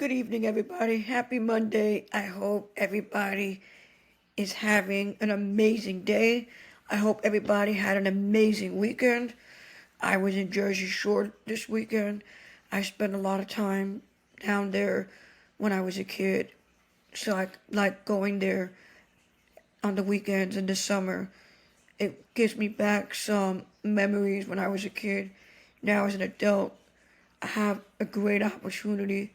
Good evening, everybody. Happy Monday. I hope everybody is having an amazing day. I hope everybody had an amazing weekend. I was in Jersey Shore this weekend. I spent a lot of time down there when I was a kid. So I like going there on the weekends in the summer. It gives me back some memories when I was a kid. Now, as an adult, I have a great opportunity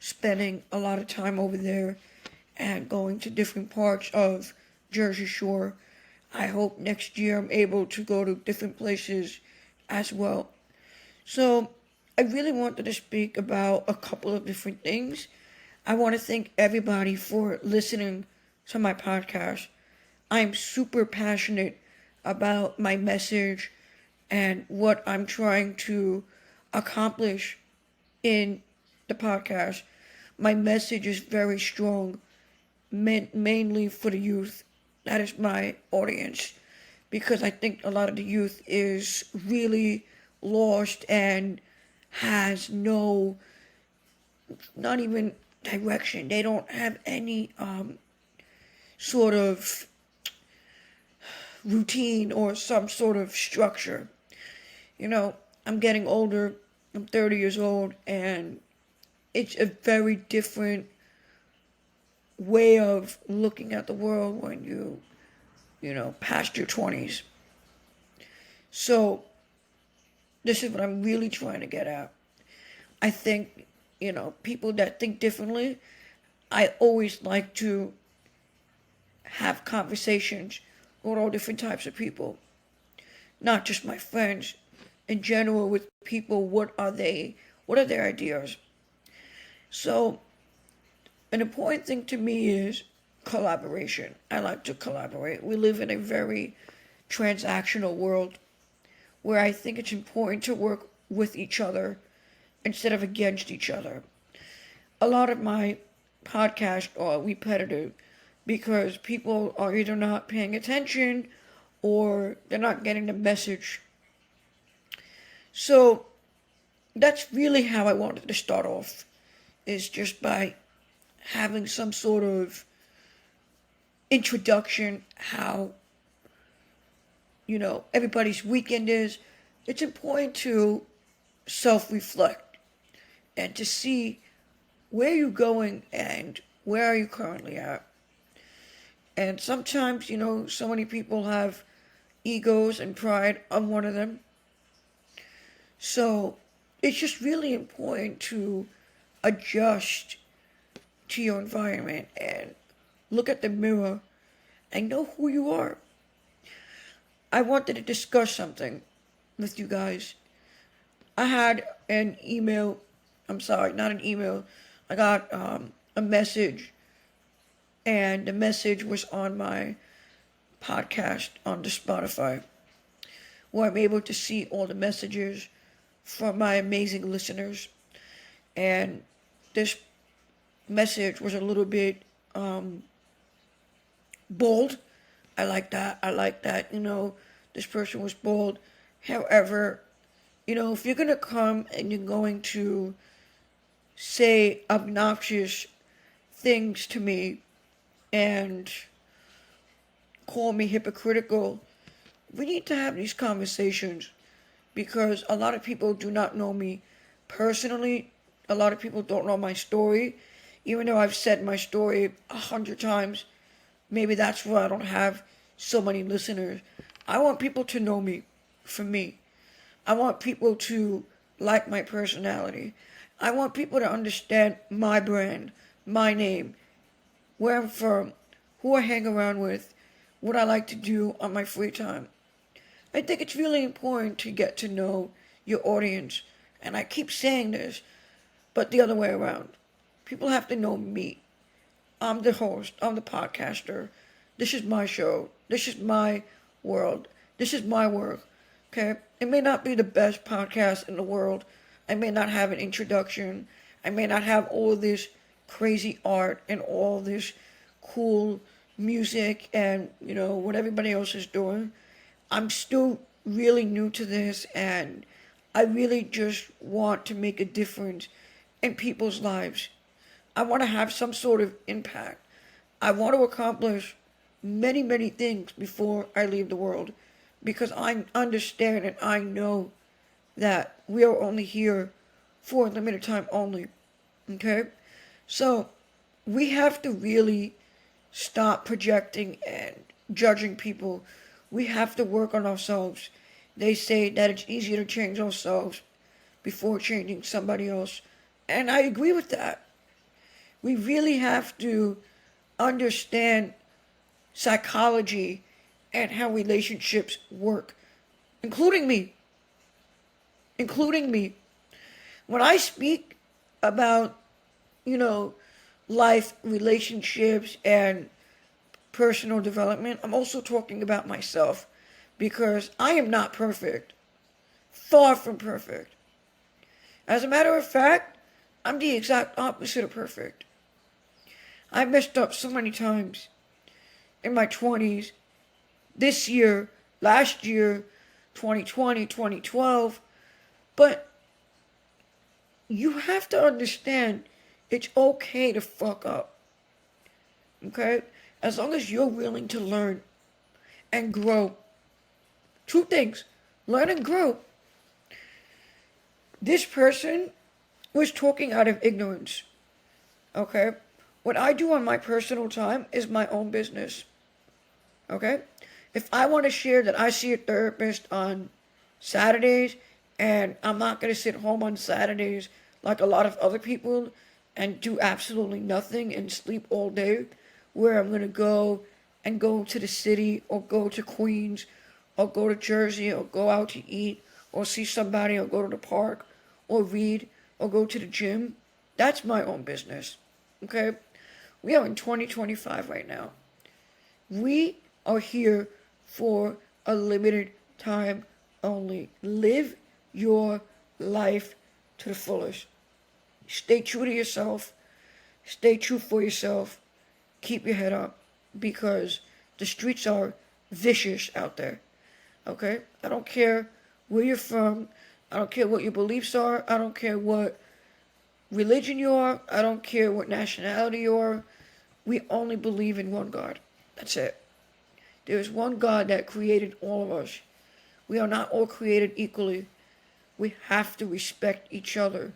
spending a lot of time over there and going to different parts of Jersey Shore. I hope next year I'm able to go to different places as well. So, I really wanted to speak about a couple of different things. I want to thank everybody for listening to my podcast. I'm super passionate about my message and what I'm trying to accomplish in the podcast. My message is very strong, mainly for the youth. That is my audience because I think a lot of the youth is really lost and has no, not even direction. They don't have any sort of routine or some sort of structure. You know, I'm getting older. I'm 30 years old, and it's a very different way of looking at the world when past your 20s. So, this is what I'm really trying to get at. I think, people that think differently, I always like to have conversations with all different types of people, not just my friends, in general with people. What are their ideas? So, an important thing to me is collaboration. I like to collaborate. We live in a very transactional world where I think it's important to work with each other instead of against each other. A lot of my podcasts are repetitive because people are either not paying attention or they're not getting the message. So that's really how I wanted to start off, is just by having some sort of introduction, how everybody's weekend is. It's important to self-reflect and to see where you're going and where are you currently at. And sometimes, so many people have egos and pride. I'm one of them. So it's just really important to adjust to your environment and look at the mirror and know who you are. I wanted to discuss something with you guys. I had an email. I'm sorry, not an email. I got a message, and the message was on my podcast on the Spotify, where I'm able to see all the messages from my amazing listeners. And this message was a little bit bold. I like that. I like that. This person was bold. However, if you're going to come and you're going to say obnoxious things to me and call me hypocritical, we need to have these conversations because a lot of people do not know me personally. A lot of people don't know my story. Even though I've said my story 100 times, maybe that's why I don't have so many listeners. I want people to know me for me. I want people to like my personality. I want people to understand my brand, my name, where I'm from, who I hang around with, what I like to do on my free time. I think it's really important to get to know your audience. And I keep saying this, but the other way around. People have to know me. I'm the host. I'm the podcaster. This is my show. This is my world. This is my work. Okay? It may not be the best podcast in the world. I may not have an introduction. I may not have all this crazy art and all this cool music and, what everybody else is doing. I'm still really new to this, and I really just want to make a difference in people's lives. I want to have some sort of impact. I want to accomplish many, many things before I leave the world because I understand and I know that we are only here for a limited time only. Okay? So we have to really stop projecting and judging people. We have to work on ourselves. They say that it's easier to change ourselves before changing somebody else. And I agree with that. We really have to understand psychology and how relationships work, including me. Including me. When I speak about, you know, life, relationships, and personal development, I'm also talking about myself because I am not perfect. Far from perfect. As a matter of fact, I'm the exact opposite of perfect. I messed up so many times in my 20s, this year, last year, 2020, 2012. But you have to understand it's okay to fuck up. Okay? As long as you're willing to learn and grow. Two things: learn and grow. This person was talking out of ignorance. Okay? What I do on my personal time is my own business. Okay? If I want to share that I see a therapist on Saturdays and I'm not going to sit home on Saturdays like a lot of other people and do absolutely nothing and sleep all day, where I'm going to go to the city or go to Queens or go to Jersey or go out to eat or see somebody or go to the park or read or go to the gym. That's my own business. Okay? We are in 2025 right now. We are here for a limited time only. Live your life to the fullest. Stay true to yourself. Stay true for yourself. Keep your head up because the streets are vicious out there. Okay? I don't care where you're from. I don't care what your beliefs are. I don't care what religion you are. I don't care what nationality you are. We only believe in one God. That's it. There is one God that created all of us. We are not all created equally. We have to respect each other.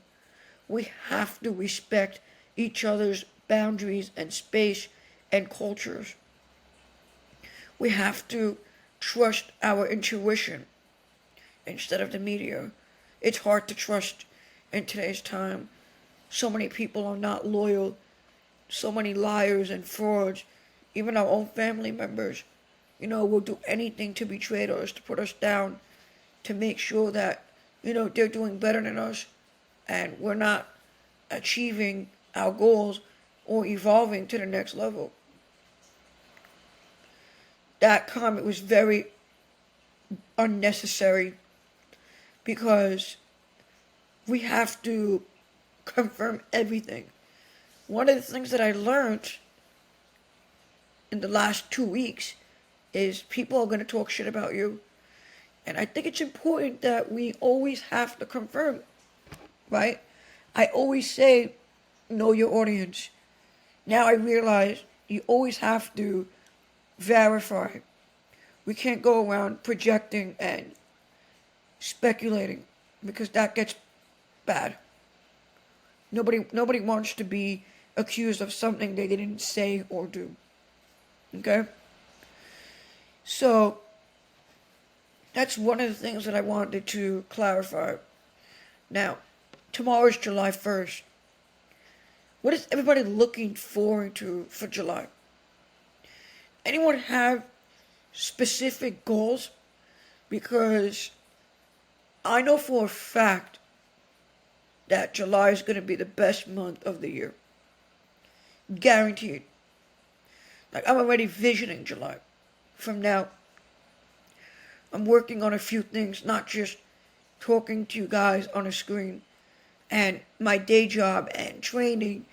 We have to respect each other's boundaries and space and cultures. We have to trust our intuition instead of the media. It's hard to trust in today's time. So many people are not loyal. So many liars and frauds. Even our own family members, will do anything to betray us, to put us down, to make sure that, they're doing better than us and we're not achieving our goals or evolving to the next level. That comment was very unnecessary because we have to confirm everything. One of the things that I learned in the last 2 weeks is people are going to talk shit about you. And I think it's important that we always have to confirm, right? I always say, know your audience. Now I realize you always have to verify. We can't go around projecting and speculating because that gets bad. Nobody wants to be accused of something they didn't say or do. Okay? So, that's one of the things that I wanted to clarify. Now, tomorrow is July 1st. What is everybody looking forward to for July? Anyone have specific goals? Because I know for a fact that July is going to be the best month of the year. Guaranteed. Like, I'm already visioning July. From now, I'm working on a few things, not just talking to you guys on a screen. And my day job and training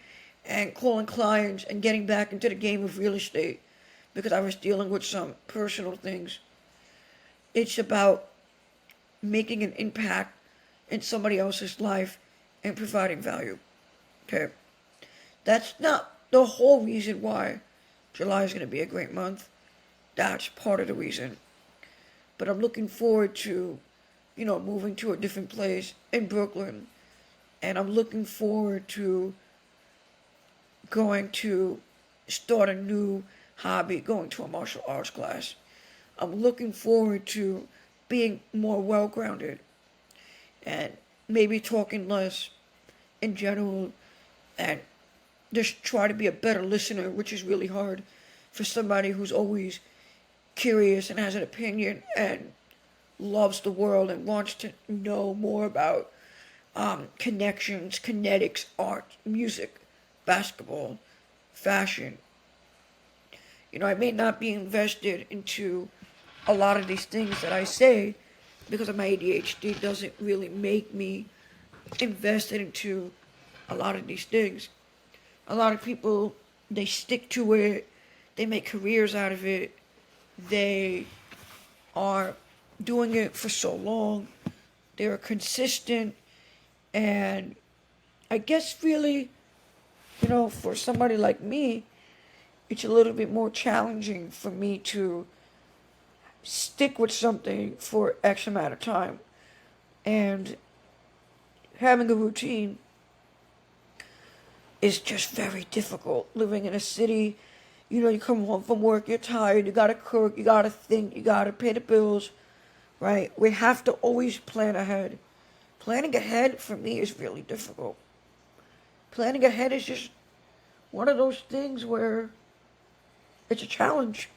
and calling clients and getting back into the game of real estate because I was dealing with some personal things. It's about making an impact in somebody else's life and providing value. Okay. That's not the whole reason why July is going to be a great month. That's part of the reason. But I'm looking forward to, moving to a different place in Brooklyn. And I'm looking forward to going to start a new hobby, going to a martial arts class. I'm looking forward to being more well grounded and maybe talking less in general and just try to be a better listener, which is really hard for somebody who's always curious and has an opinion and loves the world and wants to know more about connections, kinetics, art, music, basketball, fashion. I may not be invested into a lot of these things that I say because of my ADHD doesn't really make me invested into a lot of these things. A lot of people, they stick to it, they make careers out of it, they are doing it for so long, they're consistent, and I guess really, for somebody like me, it's a little bit more challenging for me to stick with something for X amount of time. And having a routine is just very difficult. Living in a city, you come home from work, you're tired, you gotta cook, you gotta think, you gotta pay the bills, right? We have to always plan ahead. Planning ahead for me is really difficult. Planning ahead is just one of those things where it's a challenge.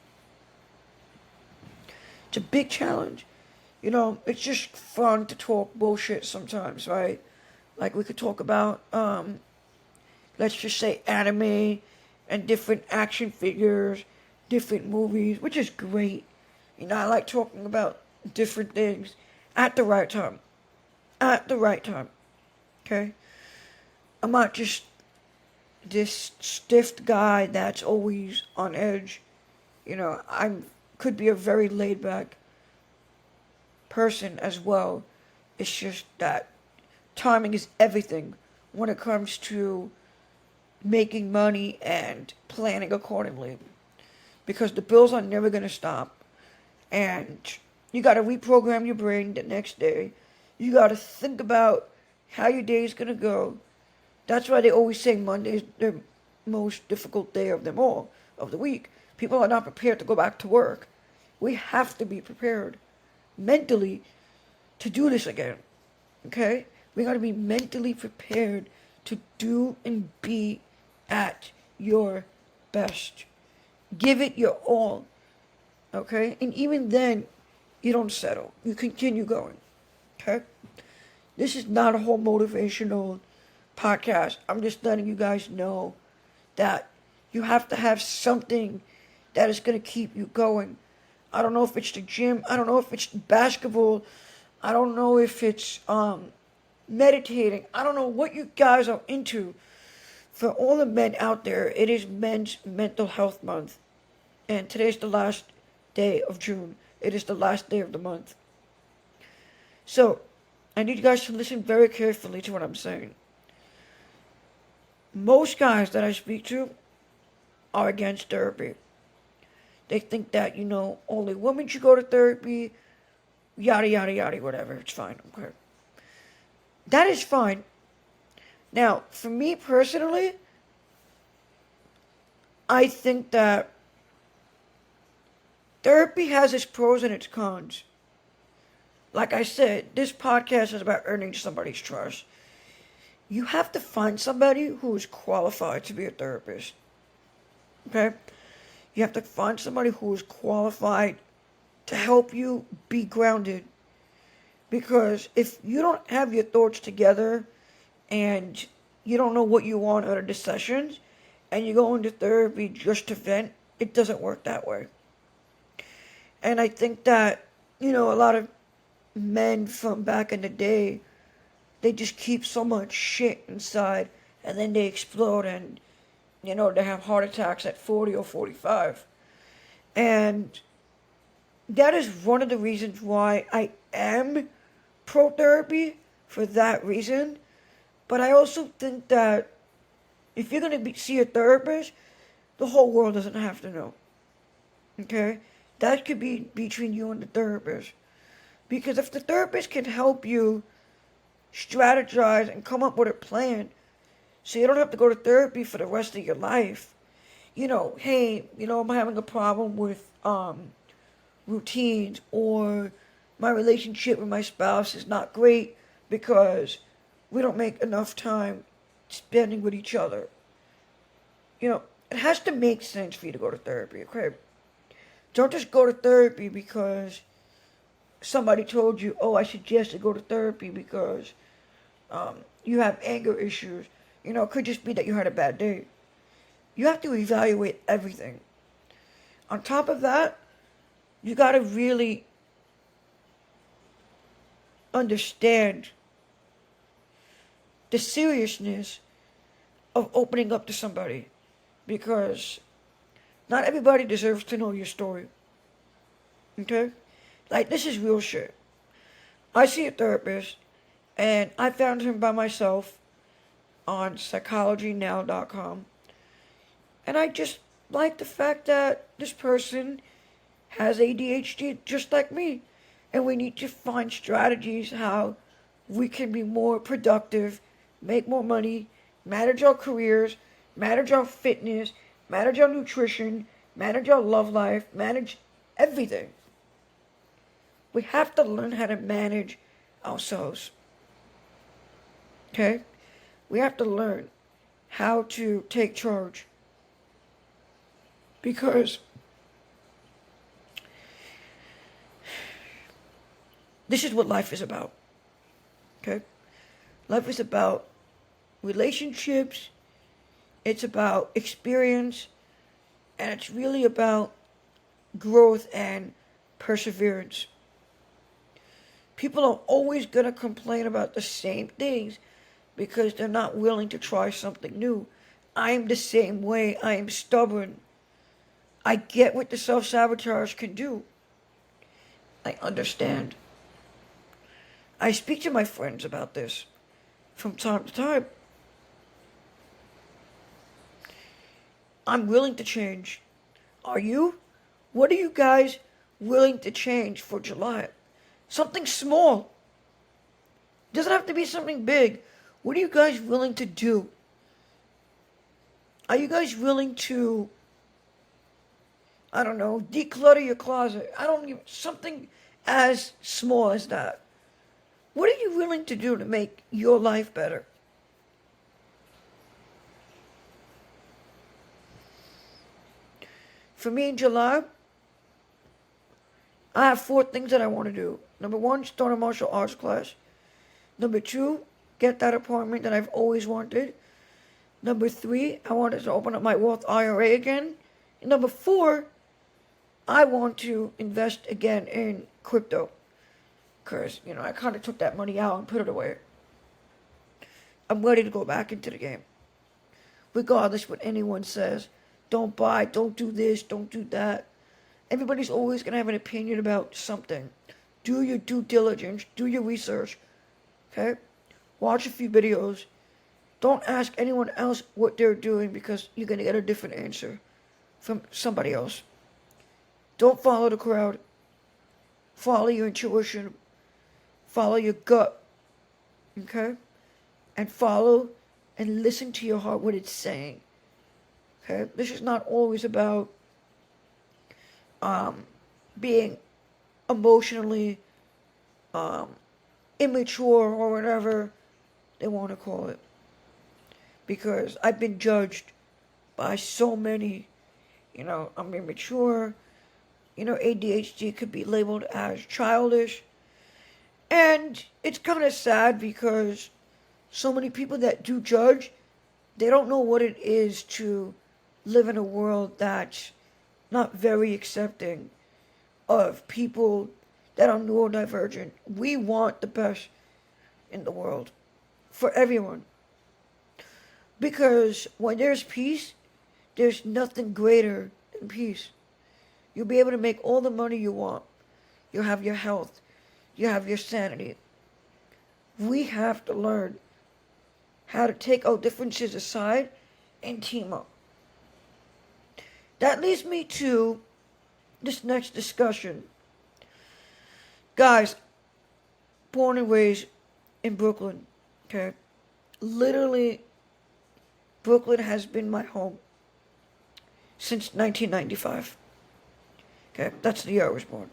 It's a big challenge. It's just fun to talk bullshit sometimes, right? Like we could talk about, let's just say anime and different action figures, different movies, which is great. I like talking about different things at the right time. At the right time. Okay? I'm not just this stiff guy that's always on edge. I could be a very laid back person as well. It's just that timing is everything when it comes to making money and planning accordingly. Because the bills are never going to stop. And you got to reprogram your brain the next day. You got to think about how your day is going to go. That's why they always say Monday is the most difficult day of them all, of the week. People are not prepared to go back to work. We have to be prepared mentally to do this again. Okay? We got to be mentally prepared to do and be at your best. Give it your all. Okay? And even then, you don't settle. You continue going. Okay? This is not a whole motivational podcast. I'm just letting you guys know that you have to have something that is going to keep you going. I don't know if it's the gym. I don't know if it's basketball. I don't know if it's meditating. I don't know what you guys are into. For all the men out there, it is Men's Mental Health Month. And today's the last day of June. It is the last day of the month. So, I need you guys to listen very carefully to what I'm saying. Most guys that I speak to are against therapy. They think that, only women should go to therapy, yada, yada, yada, whatever. It's fine. Okay. That is fine. Now, for me personally, I think that therapy has its pros and its cons. Like I said, this podcast is about earning somebody's trust. You have to find somebody who is qualified to be a therapist. Okay? You have to find somebody who is qualified to help you be grounded. Because if you don't have your thoughts together and you don't know what you want out of the sessions and you go into therapy just to vent, it doesn't work that way. And I think that, a lot of men from back in the day, they just keep so much shit inside and then they explode and, they have heart attacks at 40 or 45. And that is one of the reasons why I am pro therapy, for that reason. But I also think that If you're going to see a therapist, the whole world doesn't have to know. Okay? That could be between you and the therapist. Because if the therapist can help you strategize and come up with a plan so you don't have to go to therapy for the rest of your life, hey, I'm having a problem with routines, or my relationship with my spouse is not great because we don't make enough time spending with each other. It has to make sense for you to go to therapy, okay? Don't just go to therapy because somebody told you, oh, I suggest you go to therapy because you have anger issues. It could just be that you had a bad day. You have to evaluate everything. On top of that, you got to really understand the seriousness of opening up to somebody, because not everybody deserves to know your story. Okay? Like, this is real shit. I see a therapist, and I found him by myself on psychologynow.com. And I just like the fact that this person has ADHD just like me. And we need to find strategies how we can be more productive, make more money, manage our careers, manage our fitness, manage our nutrition, manage our love life, manage everything. We have to learn how to manage ourselves. Okay? We have to learn how to take charge. Because this is what life is about. Okay? Life is about relationships, it's about experience, and it's really about growth and perseverance. People are always going to complain about the same things because they're not willing to try something new. I am the same way. I am stubborn. I get what the self-sabotage can do. I understand. I speak to my friends about this from time to time. I'm willing to change. Are you? What are you guys willing to change for July? Something small. Doesn't have to be something big. What are you guys willing to do? Are you guys willing to, I don't know, declutter your closet? Something as small as that. What are you willing to do to make your life better? For me in July, I have 4 things that I want to do. Number 1, start a martial arts class. Number 2, get that apartment that I've always wanted. Number 3, I wanted to open up my Roth IRA again. And number 4, I want to invest again in crypto. Because, I kind of took that money out and put it away. I'm ready to go back into the game. Regardless what anyone says. Don't buy, don't do this, don't do that. Everybody's always going to have an opinion about something. Do your due diligence. Do your research. Okay? Watch a few videos. Don't ask anyone else what they're doing because you're going to get a different answer from somebody else. Don't follow the crowd. Follow your intuition. Follow your gut. Okay? And follow and listen to your heart what it's saying. Okay? This is not always about being emotionally immature or whatever they want to call it. Because I've been judged by so many, I'm immature, ADHD could be labeled as childish. And it's kind of sad because so many people that do judge, they don't know what it is to live in a world that's not very accepting of people that are neurodivergent. We want the best in the world for everyone. Because when there's peace, there's nothing greater than peace. You'll be able to make all the money you want. You'll have your health. You have your sanity. We have to learn how to take our differences aside and team up. That leads me to this next discussion. Guys, born and raised in Brooklyn, okay? Literally, Brooklyn has been my home since 1995. Okay, that's the year I was born.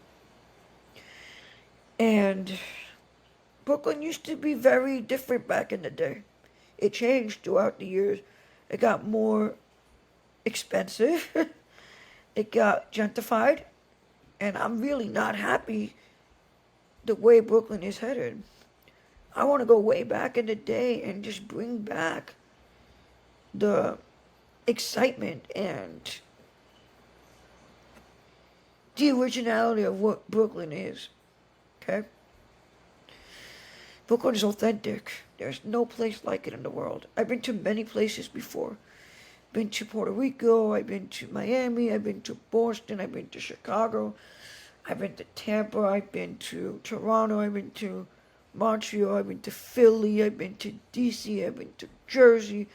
And Brooklyn used to be very different back in the day. It changed throughout the years. It got more expensive. It got gentrified. And I'm really not happy the way Brooklyn is headed. I want to go way back in the day and just bring back the excitement and the originality of what Brooklyn is. Okay? Brooklyn is authentic. There's no place like it in the world. I've been to many places before. Been to Puerto Rico, I've been to Miami, I've been to Boston, I've been to Chicago, I've been to Tampa, I've been to Toronto, I've been to Montreal, I've been to Philly, I've been to DC, I've been to Jersey,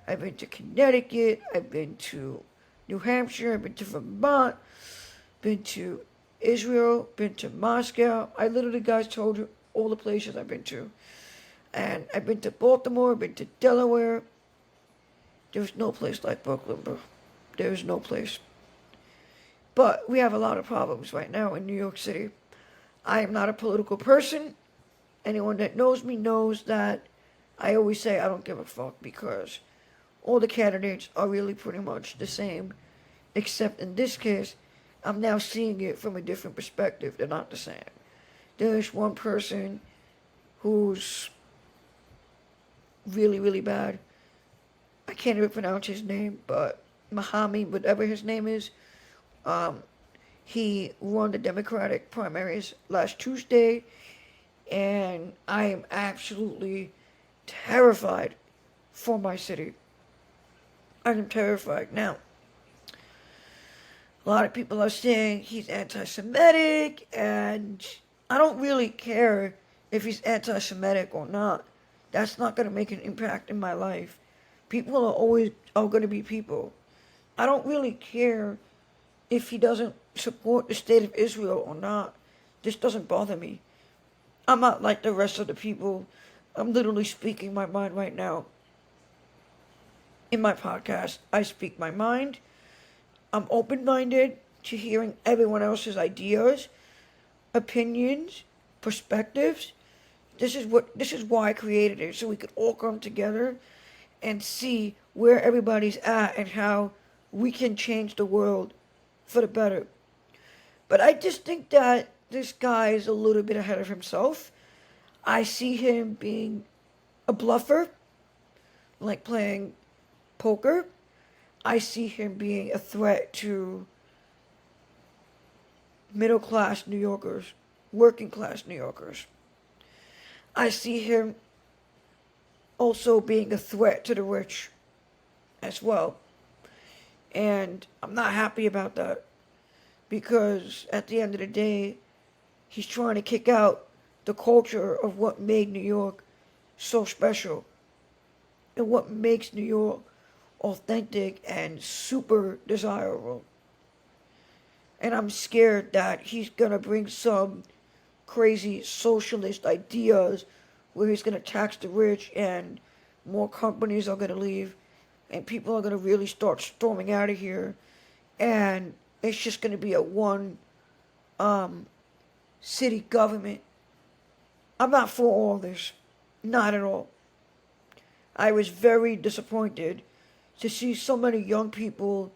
I've been to Connecticut, I've been to New Hampshire, I've been to Vermont, been to Israel, been to Moscow. I literally, guys, told you all the places I've been to. And I've been to Baltimore, I've been to Delaware. There's no place like Brooklyn, bro. There's no place. But we have a lot of problems right now in New York City. I am not a political person. Anyone that knows me knows that I always say I don't give a fuck because all the candidates are really pretty much the same. Except in this case, I'm now seeing it from a different perspective. They're not the same. There's one person who's really, really bad. I can't even pronounce his name, but Mahami, whatever his name is, he won the Democratic primaries last Tuesday, and I am absolutely terrified for my city. I am terrified. Now, a lot of people are saying he's anti-Semitic, and I don't really care if he's anti-Semitic or not. That's not going to make an impact in my life. People are going to be people. I don't really care if he doesn't support the state of Israel or not. This doesn't bother me. I'm not like the rest of the people. I'm literally speaking my mind right now. In my podcast, I speak my mind. I'm open-minded to hearing everyone else's ideas, opinions, perspectives. This is why I created it, so we could all come together and see where everybody's at and how we can change the world for the better. But I just think that this guy is a little bit ahead of himself. I see him being a bluffer, like playing poker. I see him being a threat to middle-class New Yorkers, working-class New Yorkers. I see him also being a threat to the rich as well. And I'm not happy about that because at the end of the day, he's trying to kick out the culture of what made New York so special and what makes New York authentic and super desirable. And I'm scared that he's gonna bring some crazy socialist ideas where he's gonna tax the rich and more companies are gonna leave and people are gonna really start storming out of here and it's just gonna be a one city government. I'm not for all this. Not at all. I was very disappointed to see so many young people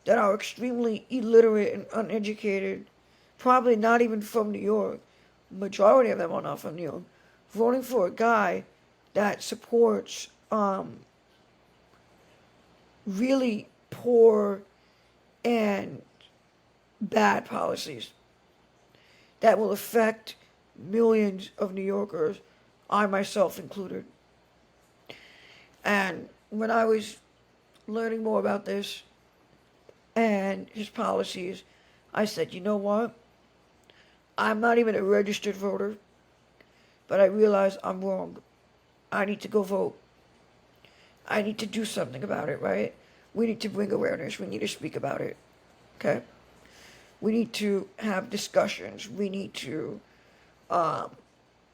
that are extremely illiterate and uneducated, probably not even from New York, majority of them are not from New York, voting for a guy that supports really poor and bad policies that will affect millions of New Yorkers, I myself included. And when I was learning more about this and his policies, I said, you know what? I'm not even a registered voter, but I realize I'm wrong. I need to go vote. I need to do something about it, right? We need to bring awareness. We need to speak about it. Okay? We need to have discussions. We need to um,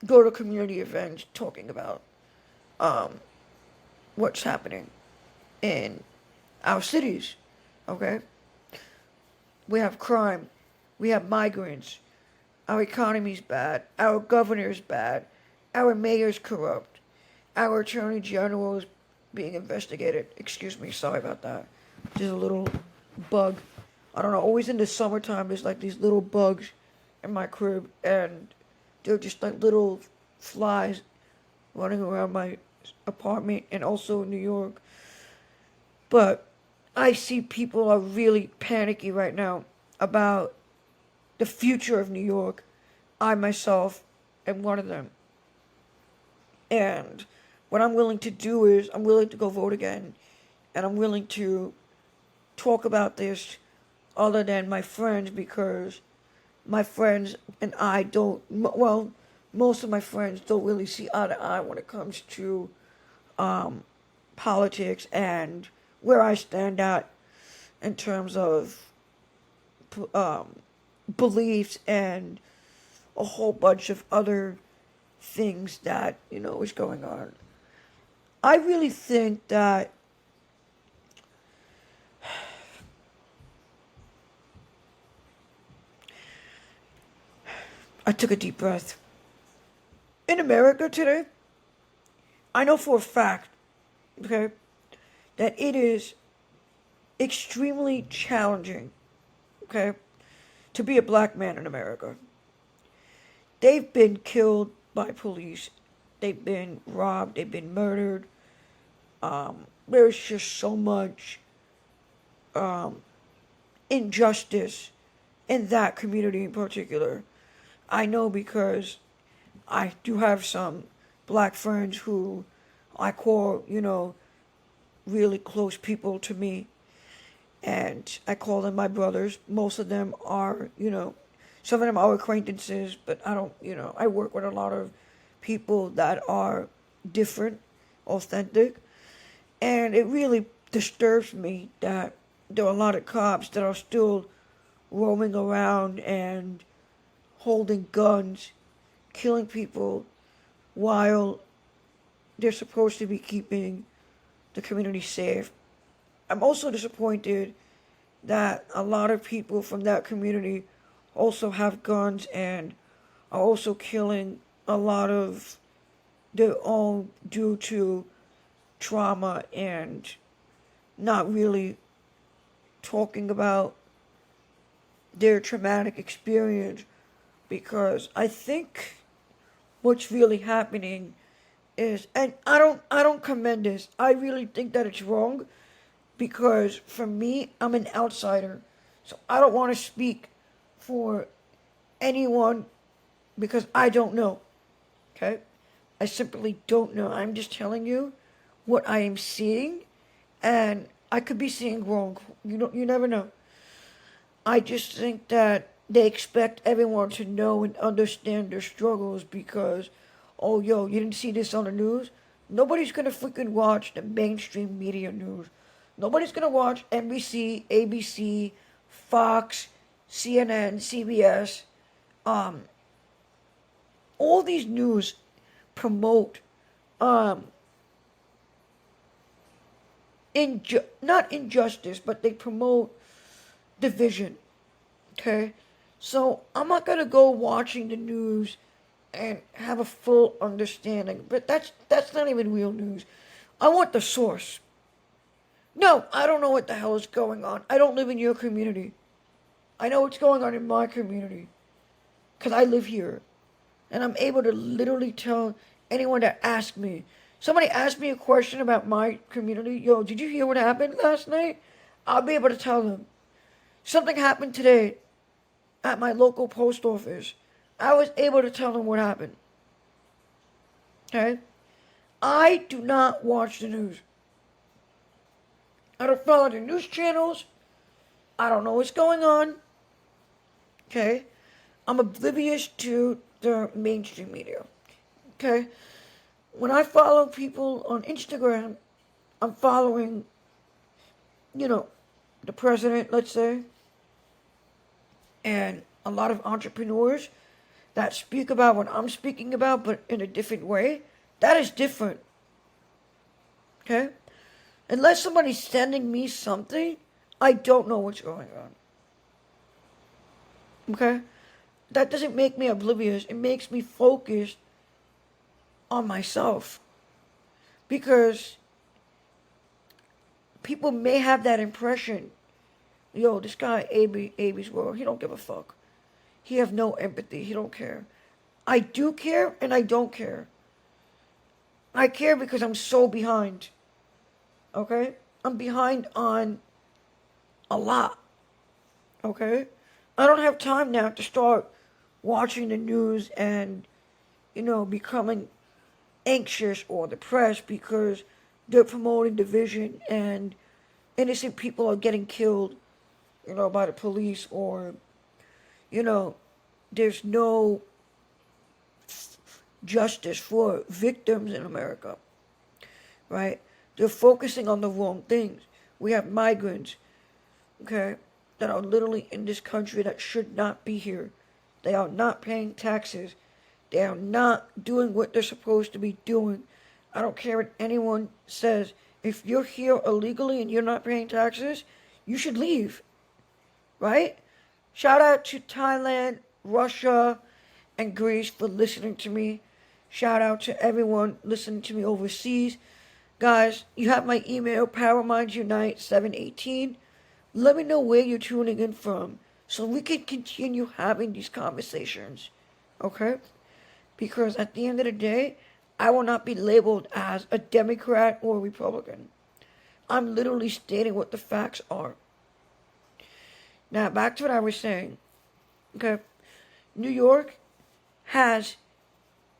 go to community events talking about um, what's happening in our cities. Okay? We have crime. We have migrants. Our economy's bad. Our governor's bad. Our mayor's corrupt. Our attorney general is being investigated. Excuse me, sorry about that. Just a little bug. I don't know, always in the summertime there's like these little bugs in my crib, and they're just like little flies running around my apartment and also in New York. But I see people are really panicky right now about the future of New York. I myself am one of them. And what I'm willing to do is I'm willing to go vote again, and I'm willing to talk about this other than my friends, because my friends and I don't, well, most of my friends don't really see eye to eye when it comes to um, politics and where I stand at in terms of um, beliefs and a whole bunch of other things that, is going on. I really think that I took a deep breath. In America today, I know for a fact, okay, that it is extremely challenging, okay, to be a black man in America. They've been killed by police. They've been robbed. They've been murdered. There's just so much um, injustice in that community in particular. I know because I do have some black friends who I call, really close people to me. And I call them my brothers. Most of them are, some of them are acquaintances, but I don't, I work with a lot of people that are different, authentic. And it really disturbs me that there are a lot of cops that are still roaming around and holding guns, killing people while they're supposed to be keeping the community safe. I'm also disappointed that a lot of people from that community also have guns and are also killing a lot of their own due to trauma and not really talking about their traumatic experience, because I think what's really happening is, and I don't commend this. I really think that it's wrong, because for me, I'm an outsider. So I don't want to speak for anyone because I don't know. Okay? I simply don't know. I'm just telling you what I am seeing, and I could be seeing wrong. You never know. I just think that they expect everyone to know and understand their struggles because, oh, yo, you didn't see this on the news? Nobody's gonna freaking watch the mainstream media news. Nobody's gonna watch NBC, ABC, Fox, CNN, CBS. Um, all these news promote um not injustice, but they promote division. Okay? So I'm not gonna go watching the news and have a full understanding. But that's not even real news. I want the source. No, I don't know what the hell is going on. I don't live in your community. I know what's going on in my community. Because I live here. And I'm able to literally tell anyone that asks me. Somebody asked me a question about my community. Yo, did you hear what happened last night? I'll be able to tell them. Something happened today at my local post office. I was able to tell them what happened. Okay? I do not watch the news. I don't follow the news channels. I don't know what's going on. Okay? I'm oblivious to the mainstream media. Okay? When I follow people on Instagram, I'm following you know, the president, let's say, and a lot of entrepreneurs that speak about what I'm speaking about, but in a different way, that is different. Okay? Unless somebody's sending me something, I don't know what's going on. Okay? That doesn't make me oblivious. It makes me focused on myself. Because people may have that impression. Yo, this guy, Abe's World, he don't give a fuck. He have no empathy. He don't care. I do care and I don't care. I care because I'm so behind. Okay? I'm behind on a lot. Okay? I don't have time now to start watching the news and, becoming anxious or depressed because they're promoting division and innocent people are getting killed, by the police, or, there's no justice for victims in America, right? They're focusing on the wrong things. We have migrants, okay, that are literally in this country that should not be here. They are not paying taxes. They are not doing what they're supposed to be doing. I don't care what anyone says. If you're here illegally and you're not paying taxes, you should leave, right? Shout out to Thailand, Russia, and Greece for listening to me. Shout out to everyone listening to me overseas. Guys, you have my email, PowerMindsUnite718. Let me know where you're tuning in from so we can continue having these conversations. Okay? Because at the end of the day, I will not be labeled as a Democrat or a Republican. I'm literally stating what the facts are. Now, back to what I was saying. Okay? New York has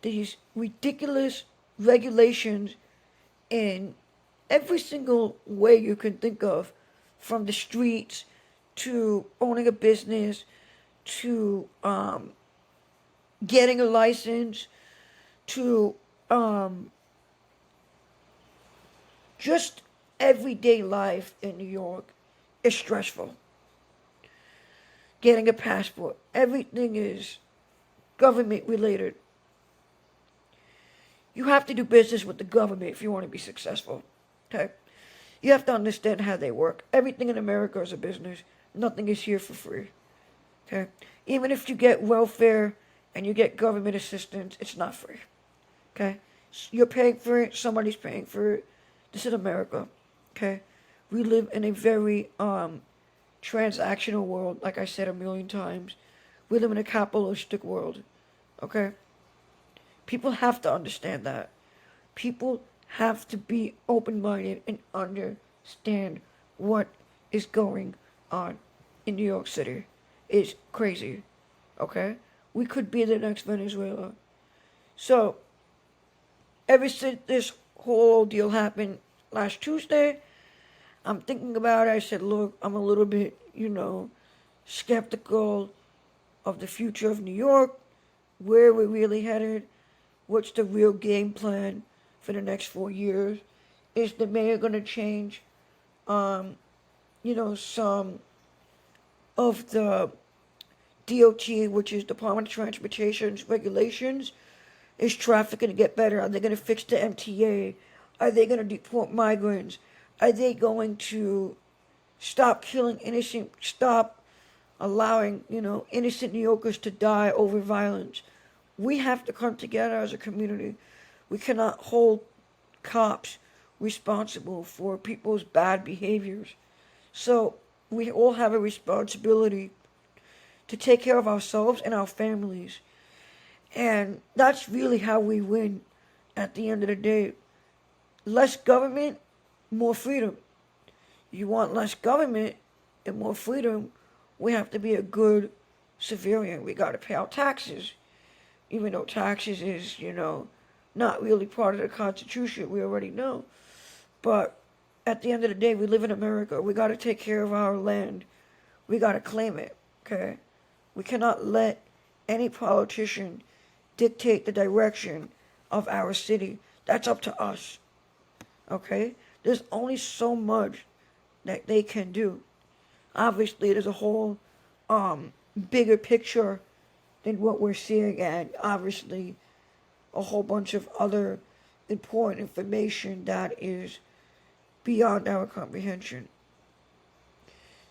these ridiculous regulations in every single way you can think of, from the streets to owning a business to getting a license to just everyday life in New York is stressful. Getting a passport, everything is government related. You have to do business with the government if you want to be successful. Okay? You have to understand how they work. Everything in America is a business. Nothing is here for free. Okay? Even if you get welfare and you get government assistance, it's not free. Okay? You're paying for it, somebody's paying for it. This is America. Okay? We live in a very transactional world, like I said a million times. We live in a capitalistic world. Okay? People have to understand that. People have to be open-minded and understand what is going on in New York City. It's crazy. Okay? We could be the next Venezuela. So, ever since this whole deal happened last Tuesday, I'm thinking about it. I said, look, I'm a little bit, skeptical of the future of New York, where we're really headed, what's the real game plan for the next 4 years. Is the mayor going to change, some of the DOT, which is Department of Transportation's regulations? Is traffic going to get better? Are they going to fix the MTA? Are they going to deport migrants? Are they going to stop killing innocent, stop allowing, innocent New Yorkers to die over violence? We have to come together as a community. We cannot hold cops responsible for people's bad behaviors. So we all have a responsibility to take care of ourselves and our families. And that's really how we win at the end of the day. Less government, more freedom. You want less government and more freedom, we have to be a good civilian. We got to pay our taxes. Even though taxes is, not really part of the Constitution, we already know. But at the end of the day, we live in America. We got to take care of our land. We got to claim it, okay? We cannot let any politician dictate the direction of our city. That's up to us, okay? There's only so much that they can do. Obviously, there's a whole bigger picture than what we're seeing, and obviously a whole bunch of other important information that is beyond our comprehension.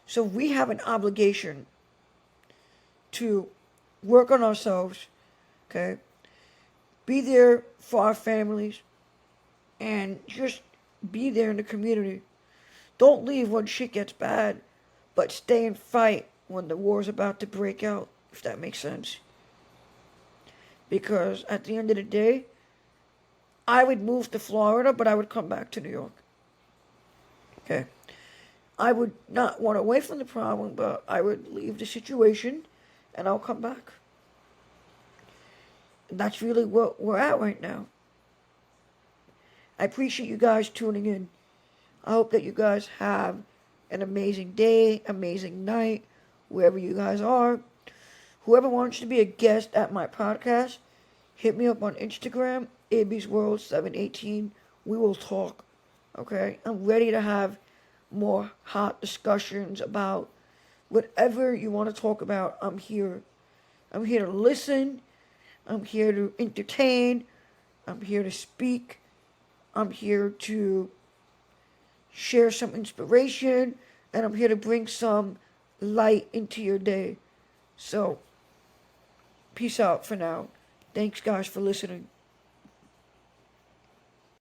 So we have an obligation to work on ourselves, okay? Be there for our families and just be there in the community. Don't leave when shit gets bad, but stay and fight when the war's about to break out, if that makes sense. Because at the end of the day, I would move to Florida, but I would come back to New York. Okay? I would not run away from the problem, but I would leave the situation and I'll come back. And that's really what we're at right now. I appreciate you guys tuning in. I hope that you guys have an amazing day, amazing night, wherever you guys are. Whoever wants to be a guest at my podcast, hit me up on Instagram, absworld718. We will talk. Okay? I'm ready to have more hot discussions about whatever you want to talk about. I'm here. I'm here to listen. I'm here to entertain. I'm here to speak. I'm here to share some inspiration. And I'm here to bring some light into your day. So, peace out for now. Thanks, guys, for listening.